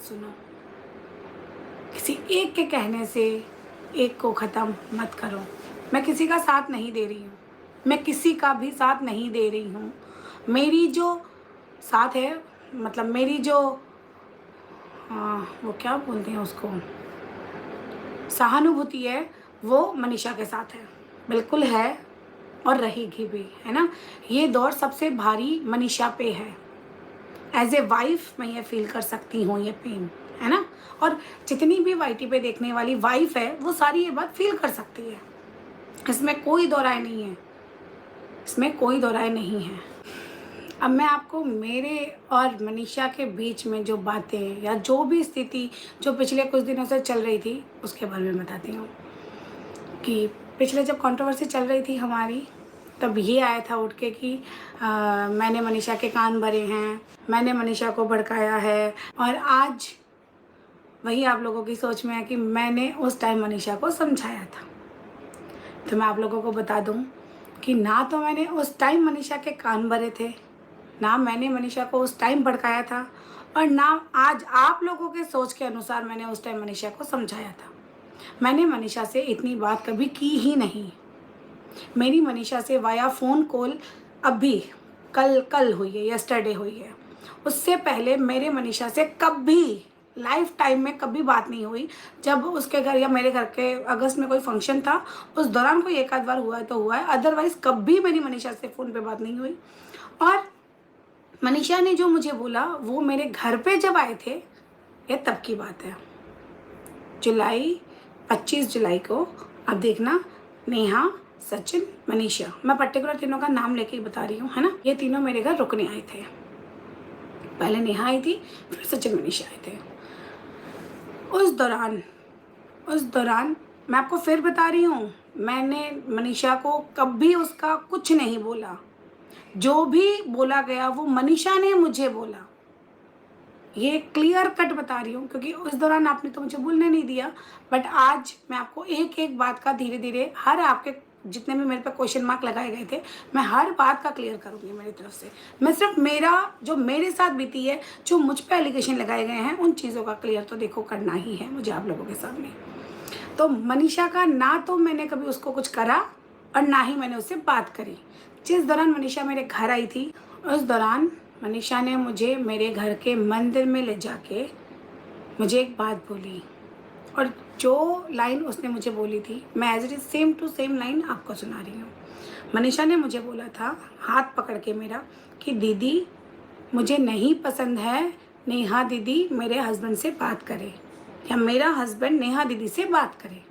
सुनो। किसी एक के कहने से एक को ख़त्म मत करो। मैं किसी का साथ नहीं दे रही हूँ, मैं किसी का भी साथ नहीं दे रही हूँ। मेरी जो साथ है, मतलब मेरी जो वो क्या बोलते हैं उसको, सहानुभूति है, वो मनीषा के साथ है, बिल्कुल है और रहेगी भी, है ना। ये दौर सबसे भारी मनीषा पे है। एज ए वाइफ मैं ये फील कर सकती हूँ ये पेन, है ना। और जितनी भी वाईटी पे देखने वाली वाइफ है वो सारी ये बात फील कर सकती है, इसमें कोई दो राय नहीं है, इसमें कोई दो राय नहीं है। अब मैं आपको मेरे और मनीषा के बीच में जो बातें या जो भी स्थिति जो पिछले कुछ दिनों से चल रही थी उसके बारे में बताती हूँ। कि पिछले जब कंट्रोवर्सी चल रही थी हमारी, तब ये आया था उठ के कि मैंने मनीषा के कान भरे हैं, मैंने मनीषा को भड़काया है। और आज वही आप लोगों की सोच में है कि मैंने उस टाइम मनीषा को समझाया था। तो मैं आप लोगों को बता दूं कि ना तो मैंने उस टाइम मनीषा के कान भरे थे, ना मैंने मनीषा को उस टाइम भड़काया था, और ना आज आप लोगों के सोच के अनुसार मैंने उस टाइम मनीषा को समझाया था। मैंने मनीषा से इतनी बात कभी की ही नहीं। मेरी मनीषा से वाया फ़ोन कॉल अभी कल हुई है, यस्टरडे हुई है। उससे पहले मेरे मनीषा से कभी लाइफ टाइम में कभी बात नहीं हुई। जब उसके घर या मेरे घर के अगस्त में कोई फंक्शन था, उस दौरान कोई एक आध बार हुआ है तो हुआ है, अदरवाइज़ कभी मेरी मनीषा से फ़ोन पे बात नहीं हुई। और मनीषा ने जो मुझे बोला वो मेरे घर पे जब आए थे, ये तब की बात है। 25 जुलाई को, अब देखना, नेहा, सचिन, मनीषा, मैं पर्टिकुलर तीनों का नाम लेके ही बता रही हूँ, है ना। ये तीनों मेरे घर रुकने आए थे। पहले नेहा आई थी, फिर सचिन, मनीषा आए थे। उस दौरान मैं आपको फिर बता रही हूँ, मैंने मनीषा को कभी उसका कुछ नहीं बोला। जो भी बोला गया वो मनीषा ने मुझे बोला। ये क्लियर कट बता रही हूँ, क्योंकि उस दौरान आपने तो मुझे बोलने नहीं दिया। बट आज मैं आपको एक एक बात का धीरे धीरे, हर आपके जितने भी मेरे पे क्वेश्चन मार्क लगाए गए थे, मैं हर बात का क्लियर करूँगी मेरी तरफ से। मैं सिर्फ मेरा जो मेरे साथ बीती है, जो मुझ पे एलिगेशन लगाए गए हैं, उन चीज़ों का क्लियर तो देखो करना ही है मुझे आप लोगों के सामने। तो मनीषा का ना तो मैंने कभी उसको कुछ करा और ना ही मैंने उससे बात करी। जिस दौरान मनीषा मेरे घर आई थी, उस दौरान मनीषा ने मुझे मेरे घर के मंदिर में ले जाके मुझे एक बात बोली, और जो लाइन उसने मुझे बोली थी मैं as it is same to same line आपको सुना रही हूँ। मनीषा ने मुझे बोला था हाथ पकड़ के मेरा कि दीदी मुझे नहीं पसंद है नेहा दीदी मेरे हस्बैंड से बात करे, या मेरा हस्बैंड नेहा दीदी से बात करे,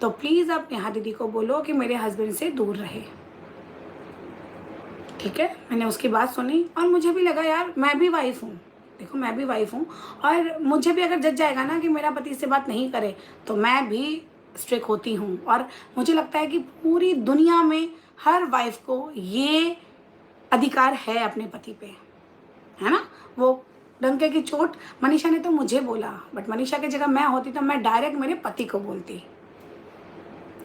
तो प्लीज़ आप नेहा दीदी को बोलो कि मेरे हस्बैंड से दूर रहे। ठीक है, मैंने उसकी बात सुनी और मुझे भी लगा यार मैं भी वाइफ हूँ, देखो मैं भी वाइफ हूँ, और मुझे भी अगर जज जाएगा ना कि मेरा पति इससे बात नहीं करे तो मैं भी स्ट्रिक्ट होती हूँ। और मुझे लगता है कि पूरी दुनिया में हर वाइफ को ये अधिकार है अपने पति पे, है ना। वो डंके की चोट मनीषा ने तो मुझे बोला, बट मनीषा की जगह मैं होती तो मैं डायरेक्ट मेरे पति को बोलती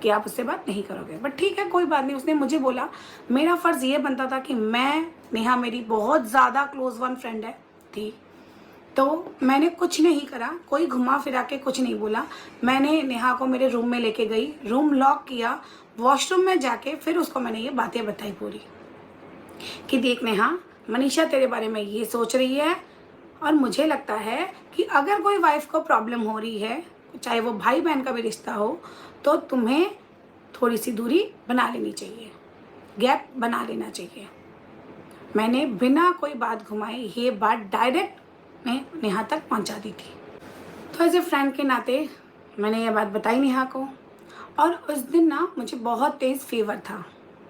कि आप उससे बात नहीं करोगे। बट ठीक है, कोई बात नहीं, उसने मुझे बोला। मेरा फ़र्ज़ ये बनता था कि मैं, नेहा मेरी बहुत ज़्यादा क्लोज़ वन फ्रेंड है थी, तो मैंने कुछ नहीं करा, कोई घुमा फिरा के कुछ नहीं बोला। मैंने नेहा को मेरे रूम में लेके गई, रूम लॉक किया, वॉशरूम में जाके फिर उसको मैंने ये बातें बताई पूरी कि देख नेहा, मनीषा तेरे बारे में ये सोच रही है, और मुझे लगता है कि अगर कोई वाइफ को प्रॉब्लम हो रही है, चाहे वो भाई बहन का भी रिश्ता हो, तो तुम्हें थोड़ी सी दूरी बना लेनी चाहिए, गैप बना लेना चाहिए। मैंने बिना कोई बात घुमाए ये बात डायरेक्ट मैं नेहा तक पहुंचा दी थी। तो एज ए फ्रेंड के नाते मैंने ये बात बताई नेहा को। और उस दिन ना मुझे बहुत तेज़ फीवर था,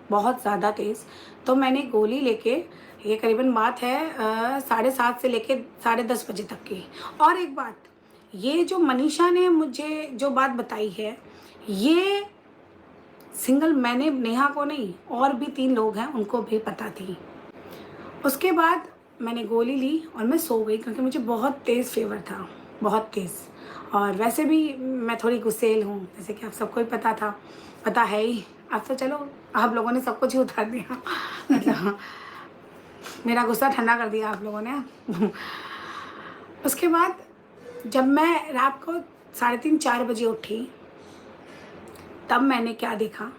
बहुत ज़्यादा तेज़। तो मैंने गोली लेके, ये करीबन बात है 7:30 से लेके 10:30 बजे तक की। और एक बात, ये जो मनीषा ने मुझे जो बात बताई है, ये सिंगल मैंने नेहा को नहीं, और भी 3 लोग हैं उनको भी पता थी। उसके बाद मैंने गोली ली और मैं सो गई, क्योंकि मुझे बहुत तेज़ फीवर था, बहुत तेज़। और वैसे भी मैं थोड़ी गुस्सेल हूँ, जैसे कि आप सबको ही पता था, पता है ही। अब तो चलो आप लोगों ने सब कुछ ही उतार दिया मतलब मेरा गुस्सा ठंडा कर दिया आप लोगों ने उसके बाद जब मैं रात को 3:30-4 बजे उठी, तब मैंने क्या देखा?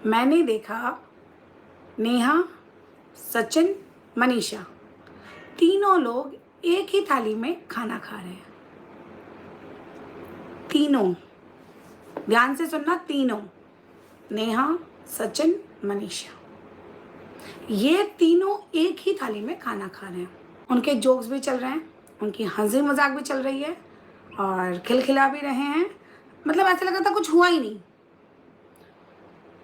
मैंने देखा नेहा, सचिन, मनीषा, तीनों लोग एक ही थाली में खाना खा रहे हैं। तीनों, ध्यान से सुनना, तीनों, नेहा, सचिन, मनीषा, ये तीनों एक ही थाली में खाना खा रहे हैं। उनके जोक्स भी चल रहे हैं, उनकी हंसी मजाक भी चल रही है और खिलखिला भी रहे हैं। मतलब ऐसा लग रहा था कुछ हुआ ही नहीं।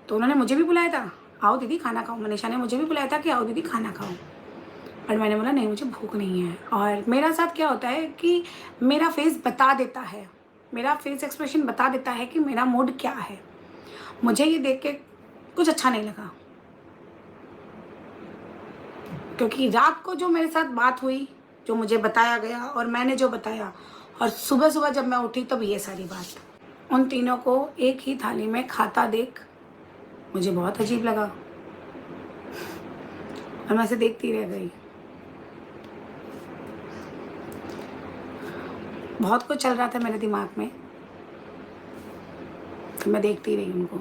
तो उन्होंने मुझे भी बुलाया था, आओ दीदी खाना खाओ। मनीषा ने मुझे भी बुलाया था कि आओ दीदी खाना खाओ, पर मैंने बोला नहीं, मुझे भूख नहीं है। और मेरा साथ क्या होता है कि मेरा फेस बता देता है, मेरा फेस एक्सप्रेशन बता देता है कि मेरा मूड क्या है। मुझे ये देख के कुछ अच्छा नहीं लगा, क्योंकि रात को जो मेरे साथ बात हुई, जो मुझे बताया गया और मैंने जो बताया, और सुबह सुबह जब मैं उठी तब ये सारी बात, उन तीनों को एक ही थाली में खाता देख मुझे बहुत अजीब लगा और मैं ऐसे देखती रह गई। बहुत कुछ चल रहा था मेरे दिमाग में, तो मैं देखती रही उनको।